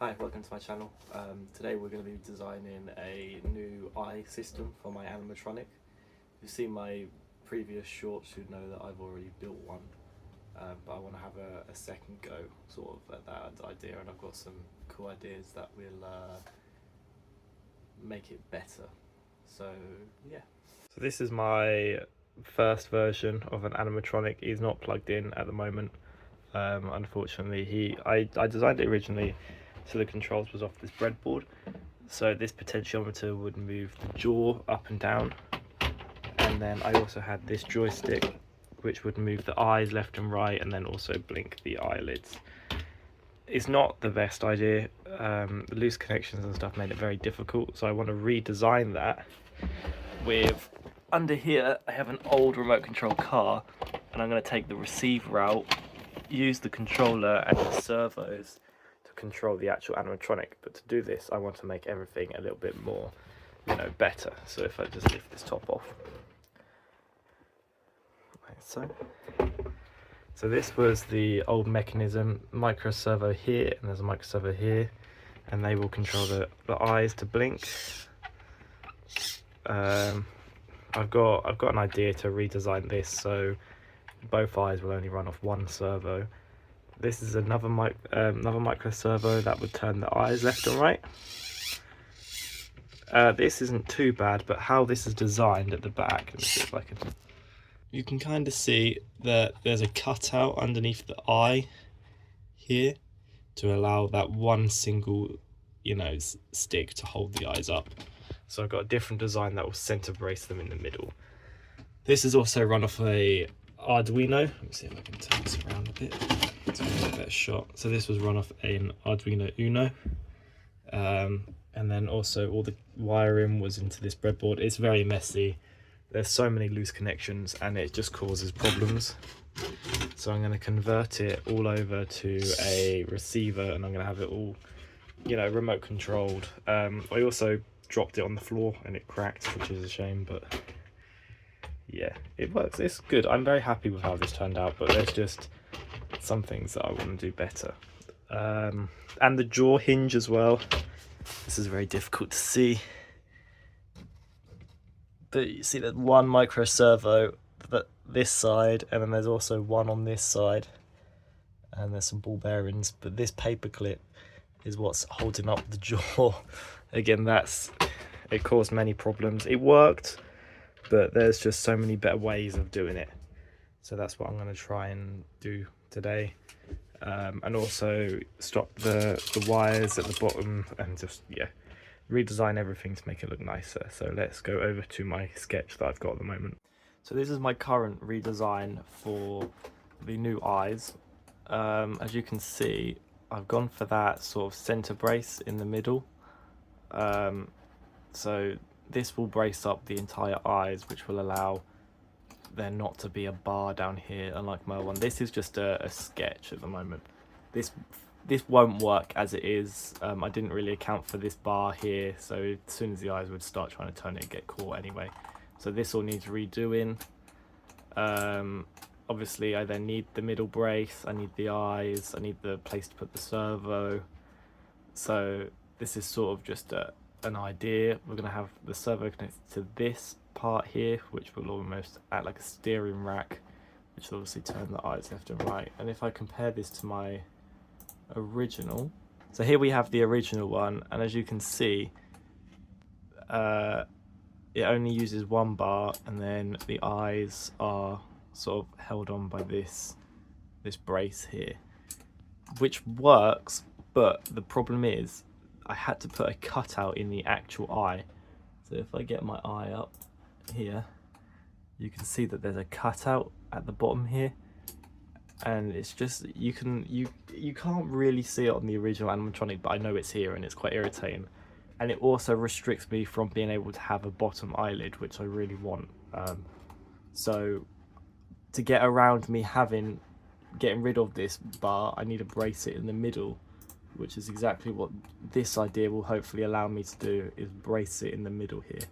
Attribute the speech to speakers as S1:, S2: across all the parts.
S1: Hi, welcome to my channel. Today we're going to be designing a new eye system for my animatronic. If you've seen my previous shorts, you'd know that I've already built one, but I want to have a second go sort of at that idea, and I've got some cool ideas that will make it better. So yeah. So this is my first version of an animatronic. He's not plugged in at the moment. Unfortunately, I designed it originally so the controls was off this breadboard, so this potentiometer would move the jaw up and down, and then I also had this joystick which would move the eyes left and right and then also blink the eyelids. It's not the best idea. The loose connections and stuff made it very difficult, so I want to redesign that with, under here I have an old remote control car, and I'm going to take the receiver out, use the controller and the servos to control the actual animatronic. But to do this I want to make everything a little bit more, better. So if I just lift this top off, like so this was the old mechanism, micro servo here, and there's a micro servo here, and they will control the eyes to blink. I've got an idea to redesign this so both eyes will only run off one servo. This is another micro servo that would turn the eyes left and right. This isn't too bad, but how this is designed at the back, let me see if I can. You can kind of see that there's a cutout underneath the eye here to allow that one single, stick to hold the eyes up. So I've got a different design that will center brace them in the middle. This is also run off a Arduino. Let me see if I can turn this around a bit to get a better shot. So this was run off an Arduino Uno, and then also all the wiring was into this breadboard. It's very messy. There's so many loose connections and it just causes problems. So I'm going to convert it all over to a receiver, and I'm going to have it all, remote controlled. I also dropped it on the floor and it cracked, which is a shame, but yeah, it works. It's good. I'm very happy with how this turned out, but there's just some things that I want to do better. And the jaw hinge as well. This is very difficult to see, but you see there's one micro servo this side, and then there's also one on this side, and there's some ball bearings, but this paper clip is what's holding up the jaw. Again, it caused many problems. It worked, but there's just so many better ways of doing it, so that's what I'm going to try and do today. And also stop the wires at the bottom and just redesign everything to make it look nicer. So let's go over to my sketch that I've got at the moment. So this is my current redesign for the new eyes. As you can see, I've gone for that sort of center brace in the middle. So this will brace up the entire eyes, which will allow there not to be a bar down here, unlike my one. This is just a sketch at the moment. This won't work as it is. I didn't really account for this bar here, so as soon as the eyes would start trying to turn it, it'd get caught anyway. So this all needs redoing. Obviously I then need the middle brace, I need the eyes, I need the place to put the servo. So this is sort of just an idea. We're going to have the servo connected to this part here, which will almost act like a steering rack, which will obviously turn the eyes left and right. And if I compare this to my original, so here we have the original one, and as you can see, it only uses one bar, and then the eyes are sort of held on by this brace here, which works, but the problem is I had to put a cutout in the actual eye. So if I get my eye up here, you can see that there's a cutout at the bottom here, and it's just, you can't really see it on the original animatronic, but I know it's here and it's quite irritating. And it also restricts me from being able to have a bottom eyelid, which I really want. So to get around me getting rid of this bar, I need to brace it in the middle, which is exactly what this idea will hopefully allow me to do, is brace it in the middle here.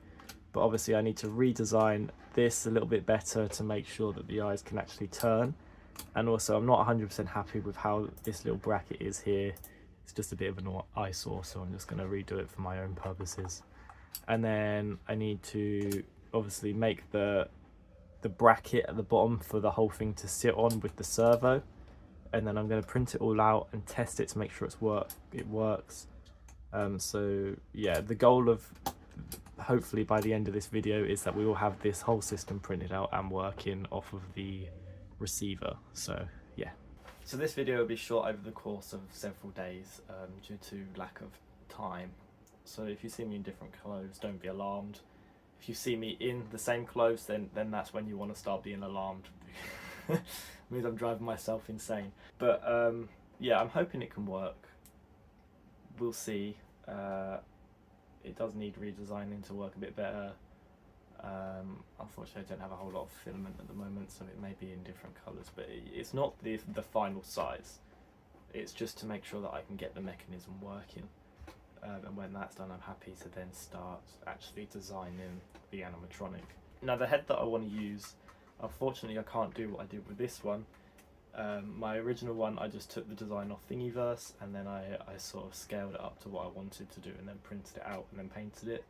S1: But obviously I need to redesign this a little bit better to make sure that the eyes can actually turn. And also I'm not 100% happy with how this little bracket is here. It's just a bit of an eyesore, so I'm just going to redo it for my own purposes. And then I need to obviously make the bracket at the bottom for the whole thing to sit on with the servo. And then I'm going to print it all out and test it to make sure it works. So yeah, the goal of hopefully by the end of this video is that we will have this whole system printed out and working off of the receiver. So yeah. So this video will be shot over the course of several days due to lack of time. So if you see me in different clothes, don't be alarmed. If you see me in the same clothes, then that's when you want to start being alarmed. It means I'm driving myself insane. But yeah, I'm hoping it can work. We'll see. It does need redesigning to work a bit better. Unfortunately, I don't have a whole lot of filament at the moment, so it may be in different colours, but it's not the final size. It's just to make sure that I can get the mechanism working. And when that's done, I'm happy to then start actually designing the animatronic. Now, the head that I want to use, unfortunately I can't do what I did with this one. My original one, I just took the design off Thingiverse, and then I sort of scaled it up to what I wanted to do, and then printed it out and then painted it.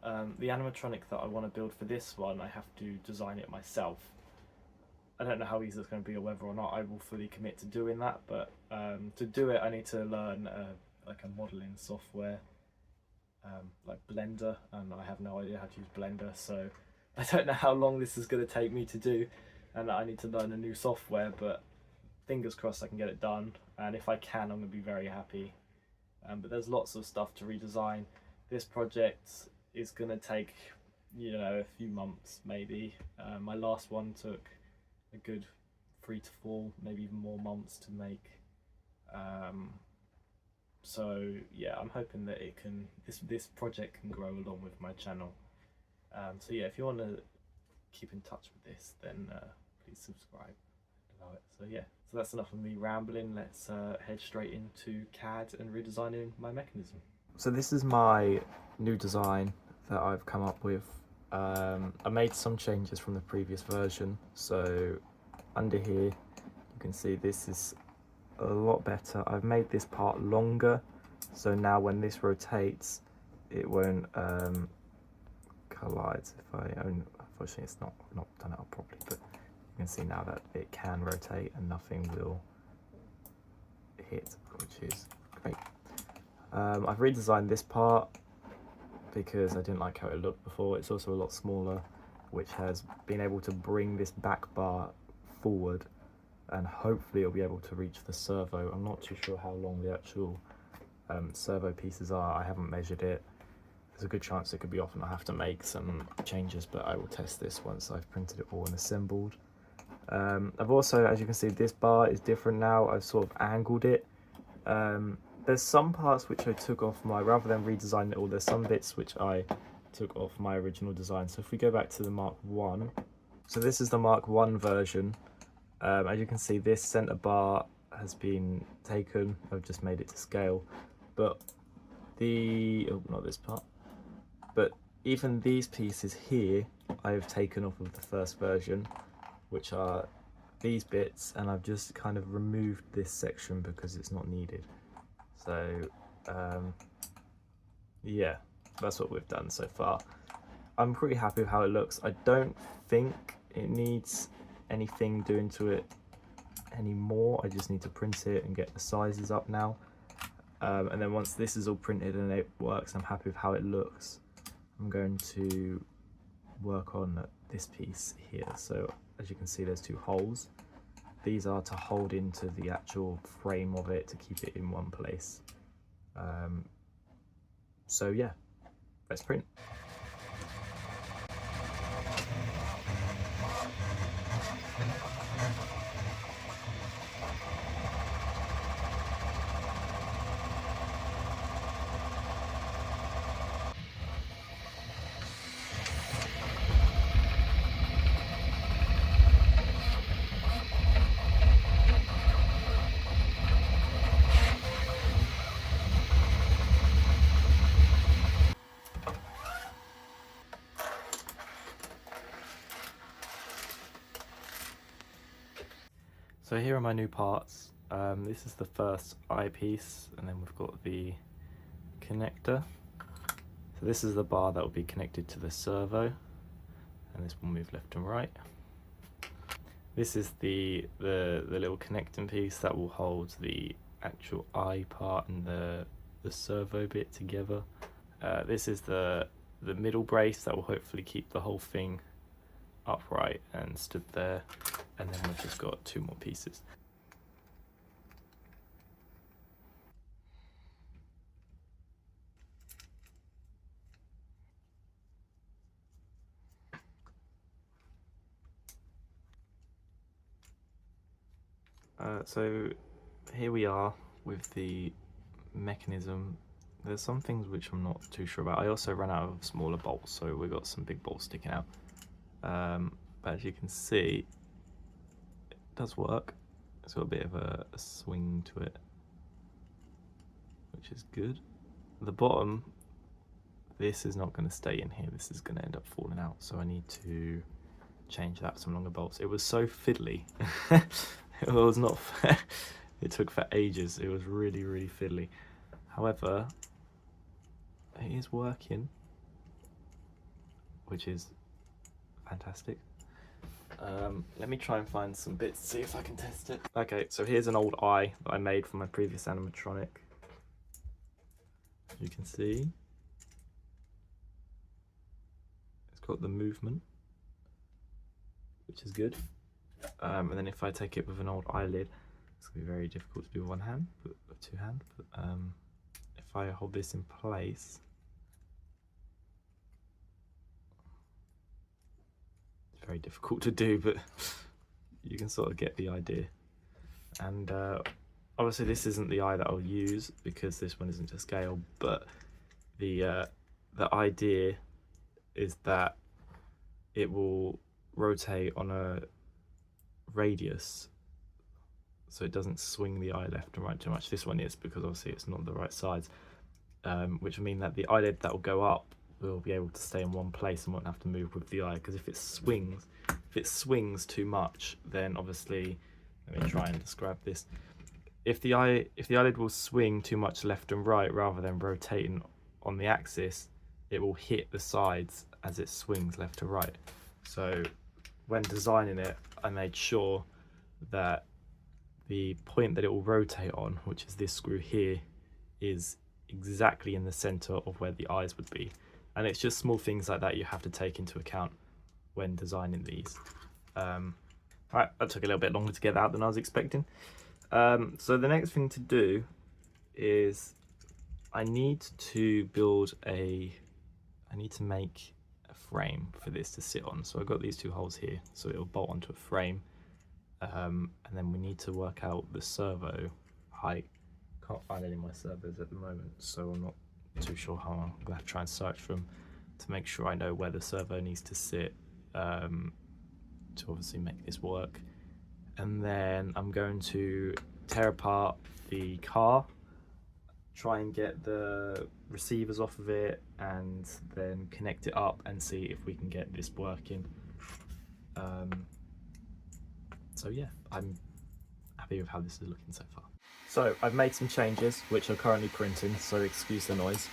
S1: The animatronic that I want to build for this one, I have to design it myself. I don't know how easy it's going to be or whether or not I will fully commit to doing that, but to do it I need to learn like a modelling software like Blender, and I have no idea how to use Blender, so I don't know how long this is going to take me to do, and I need to learn a new software, but fingers crossed I can get it done, and if I can, I'm going to be very happy. But there's lots of stuff to redesign. This project is going to take, you know, a few months maybe. My last one took a good 3 to 4, maybe even more months to make. So yeah, I'm hoping that it can, this project can grow along with my channel. So yeah, if you want to keep in touch with this, then please subscribe. So yeah, so that's enough of me rambling. Let's head straight into CAD and redesigning my mechanism. So this is my new design that I've come up with. I made some changes from the previous version. So under here, you can see this is a lot better. I've made this part longer, so now when this rotates, it won't collide. Unfortunately, it's not done it up properly, but you can see now that it can rotate and nothing will hit, which is great. I've redesigned this part because I didn't like how it looked before. It's also a lot smaller, which has been able to bring this back bar forward, and hopefully it'll be able to reach the servo. I'm not too sure how long the actual servo pieces are. I haven't measured it. There's a good chance it could be off and I'll have to make some changes, but I will test this once I've printed it all and assembled. I've also, as you can see, this bar is different now. I've sort of angled it. There's some parts which I took off rather than redesign it all, there's some bits which I took off my original design. So if we go back to the Mark 1, so this is the Mark 1 version. As you can see, this center bar has been taken. I've just made it to scale, but not this part, but even these pieces here I've taken off of the first version, which are these bits, and I've just kind of removed this section because it's not needed. So yeah, that's what we've done so far. I'm pretty happy with how it looks. I don't think it needs anything doing to it anymore. I just need to print it and get the sizes up now. And then once this is all printed and it works, I'm happy with how it looks, I'm going to work on this piece here. So as you can see, there's 2 holes. These are to hold into the actual frame of it to keep it in one place. So yeah, let's print. So here are my new parts. This is the first eyepiece, and then we've got the connector. So this is the bar that will be connected to the servo, and this will move left and right. This is the little connecting piece that will hold the actual eye part and the servo bit together. This is the middle brace that will hopefully keep the whole thing upright and stood there, and then we've just got two more pieces. So here we are with the mechanism. There's some things which I'm not too sure about. I also ran out of smaller bolts, so we've got some big bolts sticking out. But as you can see, it does work. It's got a bit of a swing to it, which is good. The bottom, this is not going to stay in here. This is going to end up falling out, so I need to change that with some longer bolts. It was so fiddly. It was not it took for ages. It was really, really fiddly. However, it is working, which is fantastic. Let me try and find some bits to see if I can test it. Okay, so here's an old eye that I made from my previous animatronic. You can see it's got the movement, which is good. And then if I take it with an old eyelid, it's going to be very difficult to do with one hand, but with two hands. But if I hold this in place, it's very difficult to do, but you can sort of get the idea. And obviously this isn't the eye that I'll use because this one isn't to scale, but the idea is that it will rotate on a radius, so it doesn't swing the eye left and right too much. This one is, because obviously it's not the right size, which will mean that the eyelid that will go up will be able to stay in one place and won't have to move with the eye, because if it swings too much, then obviously, let me try and describe this. If the eyelid will swing too much left and right rather than rotating on the axis, it will hit the sides as it swings left to right. So when designing it, I made sure that the point that it will rotate on, which is this screw here, is exactly in the center of where the eyes would be. And it's just small things like that you have to take into account when designing these. Right, that took a little bit longer to get out than I was expecting. So the next thing to do is I need to make a frame for this to sit on. So I've got these two holes here, so it'll bolt onto a frame. And then we need to work out the servo height. Can't find any of my servos at the moment, so I'm not too sure how. I'm gonna have to try and search for them to make sure I know where the servo needs to sit, to obviously make this work. And then I'm going to tear apart the car, try and get the receivers off of it, and then connect it up and see if we can get this working. So yeah, I'm happy with how this is looking so far. So I've made some changes which are currently printing, so excuse the noise.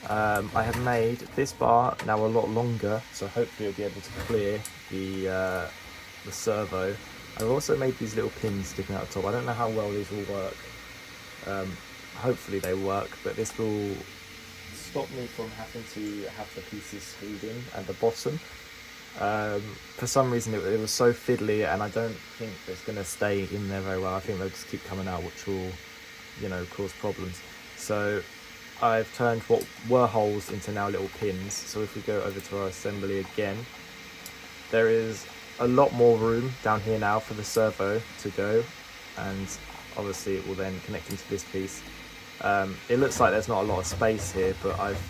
S1: I have made this bar now a lot longer, so hopefully it'll be able to clear the servo. I've also made these little pins sticking out the top. I don't know how well these will work. Hopefully they work, but this will stop me from having to have the pieces screwed in at the bottom. For some reason it was so fiddly, and I don't think it's going to stay in there very well. I think they'll just keep coming out, which will, you know, cause problems. So I've turned what were holes into now little pins. So if we go over to our assembly again, there is a lot more room down here now for the servo to go, and obviously it will then connect into this piece. It looks like there's not a lot of space here, but I've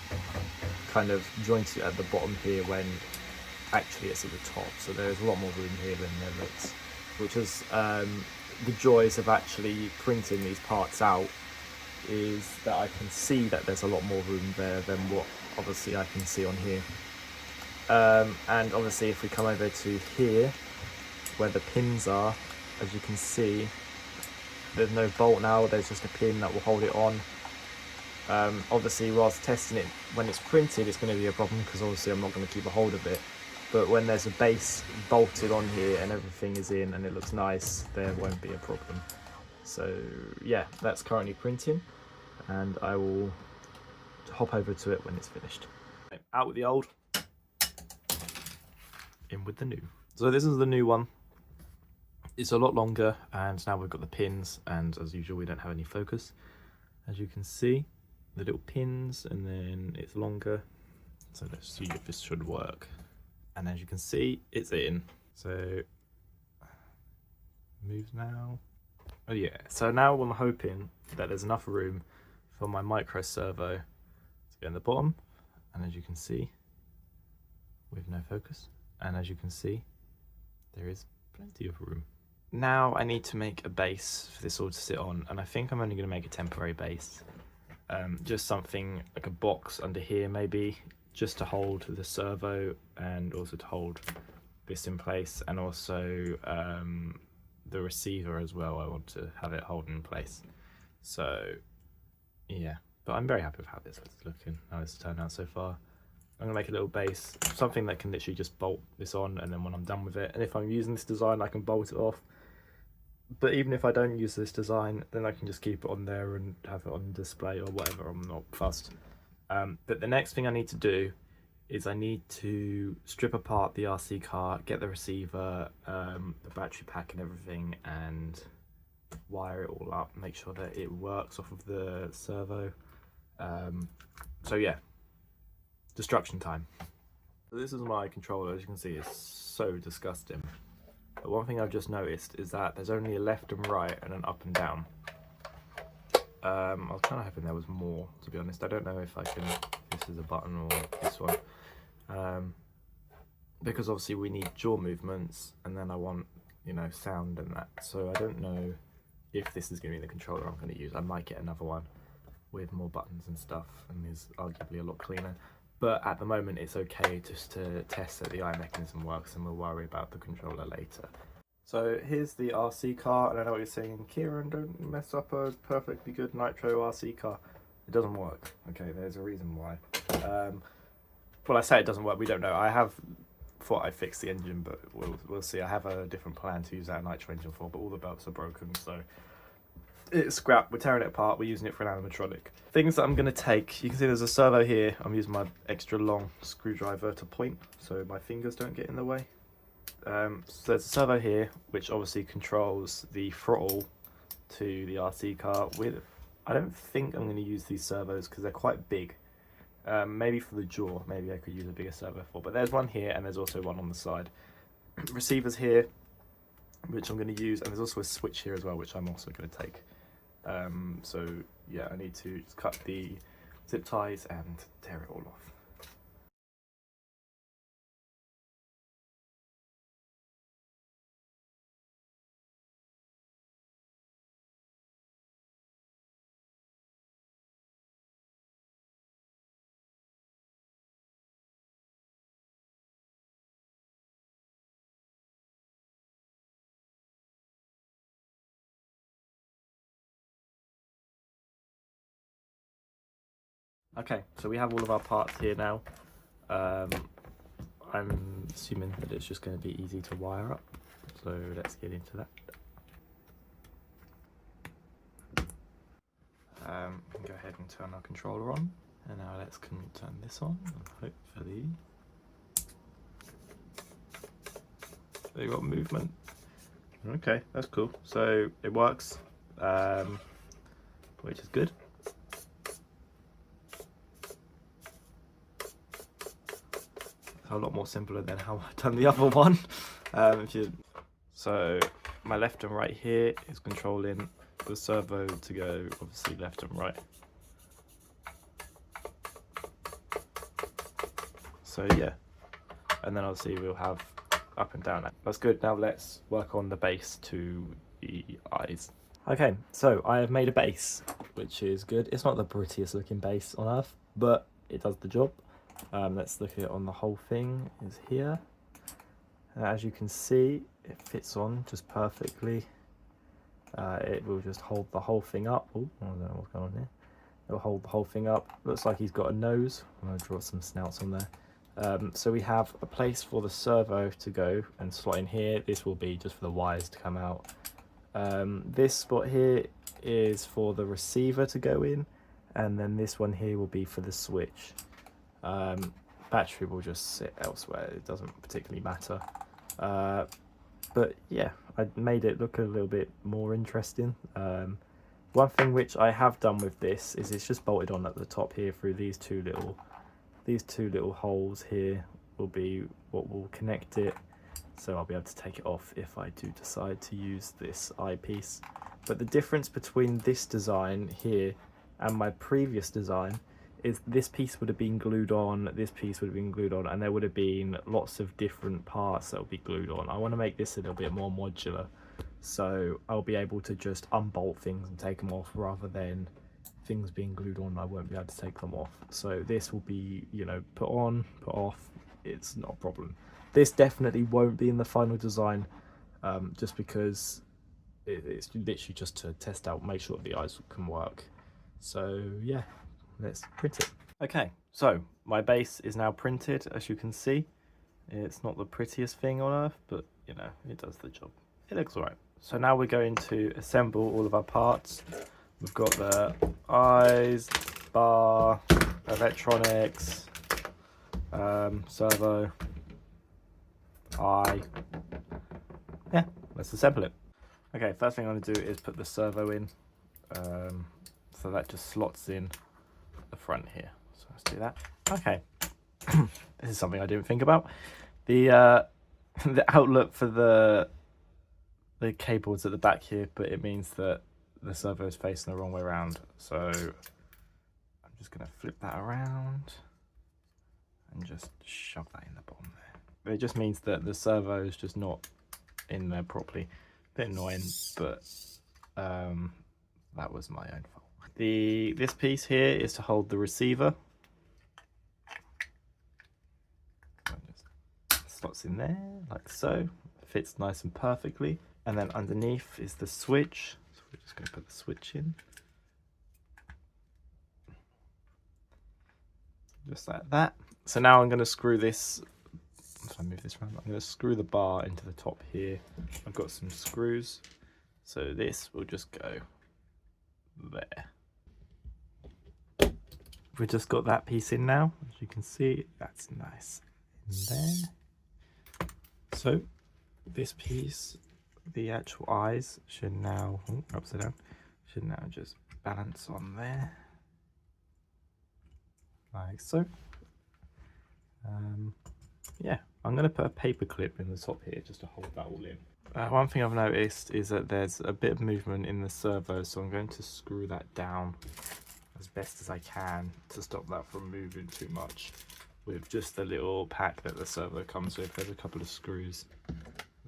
S1: kind of jointed it at the bottom here when actually it's at the top, so there's a lot more room here than there looks, which is the joys of actually printing these parts out, is that I can see that there's a lot more room there than what obviously I can see on here. And obviously if we come over to here where the pins are, as you can see, there's no bolt now, there's just a pin that will hold it on. Obviously whilst testing it, when it's printed it's going to be a problem because obviously I'm not going to keep a hold of it, but when there's a base bolted on here and everything is in and it looks nice, there won't be a problem. So yeah, that's currently printing and I will hop over to it when it's finished. Out with the old, in with the new. So this is the new one. It's a lot longer and now we've got the pins, and as usual we don't have any focus. As you can see, the little pins, and then it's longer. So let's see if this should work. And as you can see, it's in. So moves now. Oh yeah, so now I'm hoping that there's enough room for my micro servo to go in the bottom. And as you can see, with no focus, and as you can see, there is plenty of room. Now I need to make a base for this all to sit on, and I think I'm only going to make a temporary base. Just something like a box under here maybe, just to hold the servo and also to hold this in place, and also the receiver as well. I want to have it holding in place. So yeah, but I'm very happy with how this is looking, how this has turned out so far. I'm gonna make a little base, something that can literally just bolt this on, and then when I'm done with it, and if I'm using this design I can bolt it off. But even if I don't use this design, then I can just keep it on there and have it on display or whatever. I'm not fussed. But the next thing I need to do is I need to strip apart the RC car, get the receiver, the battery pack and everything, and wire it all up, make sure that it works off of the servo. So yeah, destruction time. So this is my controller. As you can see, it's so disgusting. But one thing I've just noticed is that there's only a left and right and an up and down. I was kind of hoping there was more, to be honest. I don't know if I can, this is a button or this one. Because obviously we need jaw movements, and then I want, you know, sound and that. So I don't know if this is going to be the controller I'm going to use. I might get another one with more buttons and stuff, and is arguably a lot cleaner. But at the moment it's okay just to test that the eye mechanism works, and we'll worry about the controller later. So here's the RC car, and I know what you're saying, Kieran, don't mess up a perfectly good nitro RC car. It doesn't work. Okay, there's a reason why. Well, I say it doesn't work, we don't know. I have thought I'd fix the engine, but we'll see. I have a different plan to use that nitro engine for, but all the belts are broken, so it's scrap. We're tearing it apart, we're using it for an animatronic. Things that I'm going to take, you can see there's a servo here. I'm using my extra long screwdriver to point so my fingers don't get in the way. So there's a servo here which obviously controls the throttle to the RC car. I don't think I'm going to use these servos because they're quite big. Maybe for the jaw, maybe I could use a bigger servo for, but there's one here and there's also one on the side. Receivers here, which I'm going to use, and there's also a switch here as well, which I'm also going to take. So yeah, I need to just cut the zip ties and tear it all off. Okay, so we have all of our parts here now. I'm assuming that it's just going to be easy to wire up, so let's get into that. We can go ahead and turn our controller on, and now let's turn this on, and hopefully they got movement. Okay, that's cool. So it works, which is good. A lot more simpler than how I've done the other one. So my left and right here is controlling the servo to go obviously left and right. So yeah, and then obviously we'll have up and down. That's good. Now let's work on the base to the eyes. Okay, so I have made a base, which is good. It's not the prettiest looking base on earth, but it does the job. Let's look at it on the whole thing is here. As you can see, it fits on just perfectly. It will just hold the whole thing up. Oh, I don't know what's going on here. It'll hold the whole thing up. Looks like he's got a nose. I'm going to draw some snouts on there. So we have a place for the servo to go and slot in here. This will be just for the wires to come out. This spot here is for the receiver to go in, and then this one here will be for the switch. Battery will just sit elsewhere. It doesn't particularly matter. But yeah, I made it look a little bit more interesting. One thing which I have done with this is it's just bolted on at the top here through these two little holes here will be what will connect it. So I'll be able to take it off if I do decide to use this eyepiece. But the difference between this design here and my previous design is this piece would have been glued on, this piece would have been glued on, and there would have been lots of different parts that will be glued on. I want to make this a little bit more modular, so I'll be able to just unbolt things and take them off rather than things being glued on. I won't be able to take them off. So this will be, you know, put on, put off. It's not a problem. This definitely won't be in the final design, just because it's literally just to test out, make sure the eyes can work. So yeah, let's print it. Okay, so my base is now printed. As you can see, it's not the prettiest thing on earth, but you know, it does the job. It looks alright. So now we're going to assemble all of our parts. We've got the eyes, bar, electronics, servo, eye. Yeah, let's assemble it. Okay, first thing I'm going to do is put the servo in. So that just slots in the front here. So let's do that. Okay, this is something I didn't think about. The outlet for the cable's at the back here, but it means that the servo is facing the wrong way around. So I'm just going to flip that around and just shove that in the bottom there. It just means that the servo is just not in there properly. A bit annoying, but that was my own fault. This piece here is to hold the receiver. Just slots in there like so. Fits nice and perfectly. And then underneath is the switch. So we're just going to put the switch in. Just like that. So now I'm going to screw this. If I move this around, I'm going to screw the bar into the top here. I've got some screws. So this will just go there. We've just got that piece in now. As you can see, that's nice in there. So this piece, the actual eyes should now, upside down, should now just balance on there, like so. Yeah, I'm going to put a paper clip in the top here just to hold that all in. One thing I've noticed is that there's a bit of movement in the servo, so I'm going to screw that down as best as I can to stop that from moving too much with just the little pack that the servo comes with. There's a couple of screws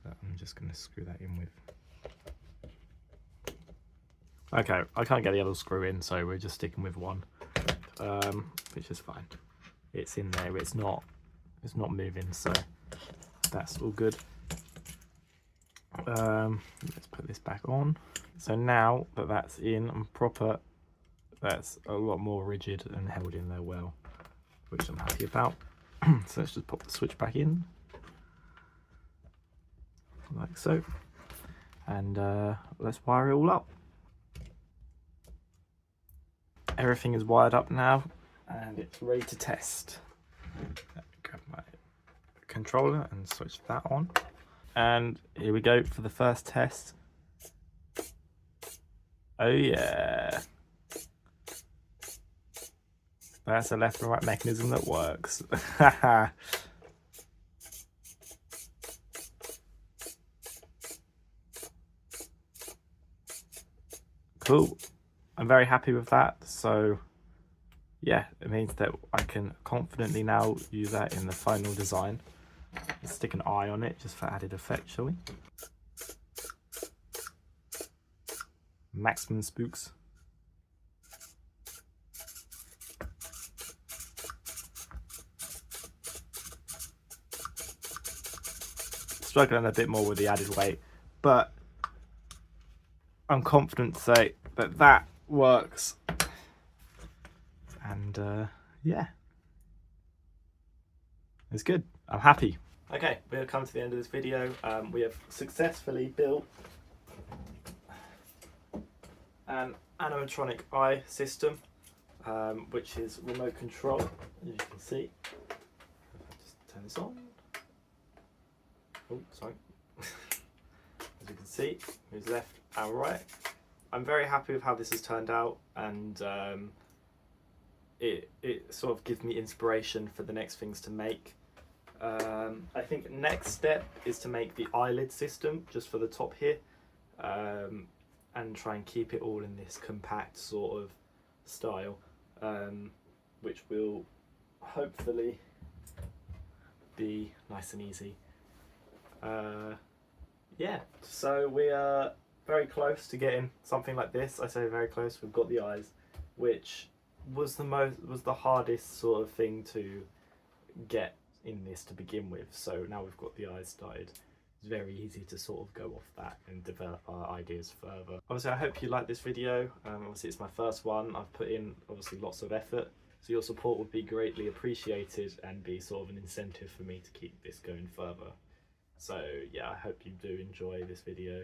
S1: that I'm just going to screw that in with. Okay, I can't get the other screw in, so we're just sticking with one, which is fine. It's in there, it's not moving, so that's all good. Let's put this back on. So now that that's in and proper, that's a lot more rigid and held in there well, which I'm happy about. So let's just pop the switch back in, like so, and let's wire it all up. Everything is wired up now, and it's ready to test. Grab my controller and switch that on. And here we go for the first test. Oh yeah. That's a left and right mechanism that works. Cool. I'm very happy with that. So yeah, it means that I can confidently now use that in the final design. Let's stick an eye on it just for added effect, shall we? Maximum spooks. Struggling a bit more with the added weight, but I'm confident to say that that works. And yeah, it's good. I'm happy. Okay, we have come to the end of this video. We have successfully built an animatronic eye system, which is remote control, as you can see. Just turn this on. Oh, sorry. As you can see, moves left and right. I'm very happy with how this has turned out, and it sort of gives me inspiration for the next things to make. I think next step is to make the eyelid system just for the top here, and try and keep it all in this compact sort of style, which will hopefully be nice and easy. Yeah, so we are very close to getting something like this. I say very close. We've got the eyes, which was the hardest sort of thing to get in this to begin with. So now we've got the eyes started, it's very easy to sort of go off that and develop our ideas further. Obviously, I hope you like this video. Obviously, it's my first one. I've put in obviously lots of effort, so your support would be greatly appreciated and be sort of an incentive for me to keep this going further. So yeah, I hope you do enjoy this video.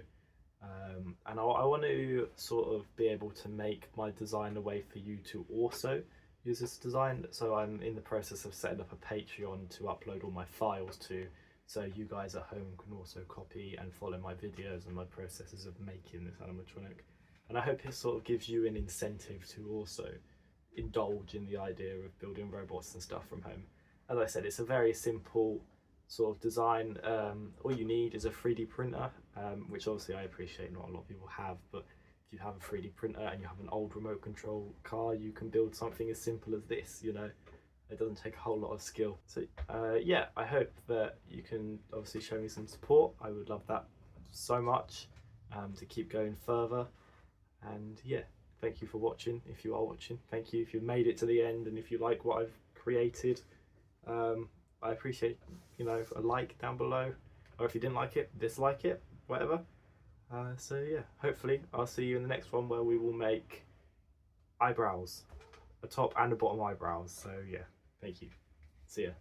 S1: And I want to sort of be able to make my design a way for you to also use this design. So I'm in the process of setting up a Patreon to upload all my files to, so you guys at home can also copy and follow my videos and my processes of making this animatronic. And I hope it sort of gives you an incentive to also indulge in the idea of building robots and stuff from home. As I said, it's a very simple sort of design. All you need is a 3D printer, which obviously I appreciate not a lot of people have, but if you have a 3D printer and you have an old remote control car, you can build something as simple as this, you know. It doesn't take a whole lot of skill. So yeah, I hope that you can obviously show me some support. I would love that so much, to keep going further. And yeah, thank you for watching. If you are watching, thank you. If you've made it to the end and if you like what I've created, I appreciate, you know, a like down below, or if you didn't like it, dislike it, whatever. So yeah, hopefully I'll see you in the next one where we will make eyebrows, a top and a bottom eyebrows. So yeah, thank you. See ya.